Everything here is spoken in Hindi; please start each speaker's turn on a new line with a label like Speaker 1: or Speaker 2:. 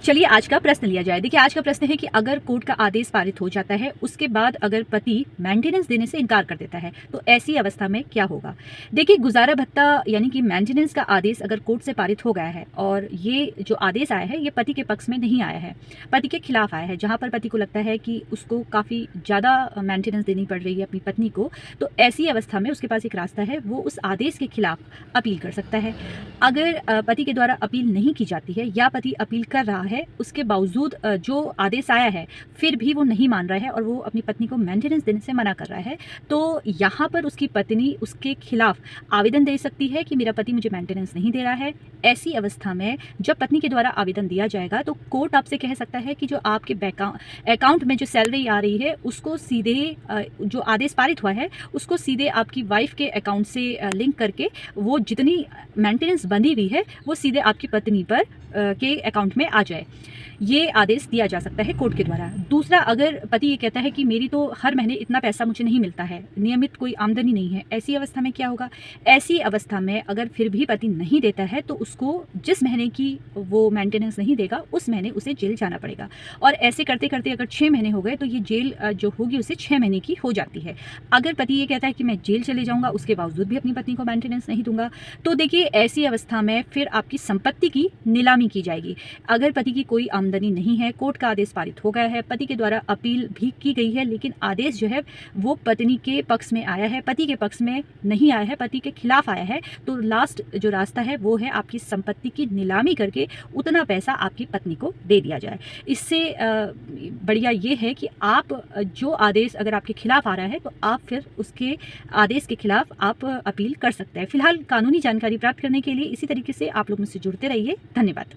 Speaker 1: चलिए आज का प्रश्न लिया जाए। देखिए आज का प्रश्न है कि अगर कोर्ट का आदेश पारित हो जाता है, उसके बाद अगर पति मेंटेनेंस देने से इनकार कर देता है, तो ऐसी अवस्था में क्या होगा। देखिए गुजारा भत्ता यानी कि मेंटेनेंस का आदेश अगर कोर्ट से पारित हो गया है और ये जो आदेश आया है ये पति के पक्ष में नहीं आया है, पति के खिलाफ आया है, जहाँ पर पति को लगता है कि उसको काफ़ी ज़्यादा मेंटेनेंस देनी पड़ रही है अपनी पत्नी को, तो ऐसी अवस्था में उसके पास एक रास्ता है, वो उस आदेश के खिलाफ अपील कर सकता है। अगर पति के द्वारा अपील नहीं की जाती है या पति अपील कर रहा है, उसके बावजूद जो आदेश आया है फिर भी वो नहीं मान रहा है और वो अपनी पत्नी को मेंटेनेंस देने से मना कर रहा है, तो यहाँ पर उसकी पत्नी उसके खिलाफ आवेदन दे सकती है कि मेरा पति मुझे मेंटेनेंस नहीं दे रहा है। ऐसी अवस्था में जब पत्नी के द्वारा आवेदन दिया जाएगा तो कोर्ट आपसे कह सकता है कि जो आपके अकाउंट में जो सैलरी आ रही है उसको सीधे जो आदेश पारित हुआ है उसको सीधे आपकी वाइफ के अकाउंट से लिंक करके वो जितनी मेंटेनेंस बंधी हुई है वो सीधे आपकी पत्नी पर के अकाउंट में आ जाए। ये आदेश दिया जा सकता है कोर्ट के द्वारा। दूसरा, अगर पति ये कहता है कि मेरी तो हर महीने इतना पैसा मुझे नहीं मिलता है, नियमित कोई आमदनी नहीं है, ऐसी अवस्था में क्या होगा। ऐसी अवस्था में अगर फिर भी पति नहीं देता है तो उसको जिस महीने की वो मेंटेनेंस नहीं देगा उस महीने उसे जेल जाना पड़ेगा, और ऐसे करते करते अगर 6 महीने हो गए तो ये जेल जो होगी उसे 6 महीने की हो जाती है। अगर पति ये कहता है कि मैं जेल चले जाऊँगा उसके बावजूद भी अपनी पत्नी को मेंटेनेंस नहीं दूंगा, तो देखिए ऐसी अवस्था में फिर आपकी संपत्ति की नीलामी की जाएगी। अगर पति की कोई आमदनी नहीं है, कोर्ट का आदेश पारित हो गया है, पति के द्वारा अपील भी की गई है, लेकिन आदेश जो है वो पत्नी के पक्ष में आया है, पति के पक्ष में नहीं आया है, पति के खिलाफ आया है, तो लास्ट जो रास्ता है वो है आपकी संपत्ति की नीलामी करके उतना पैसा आपकी पत्नी को दे दिया जाए। इससे बढ़िया ये है कि आप जो आदेश अगर आपके खिलाफ आ रहा है तो आप फिर उसके आदेश के खिलाफ आप अपील कर सकते हैं। फिलहाल कानूनी जानकारी प्राप्त करने के लिए इसी तरीके से आप लोग मुझसे जुड़ते रहिए। धन्यवाद।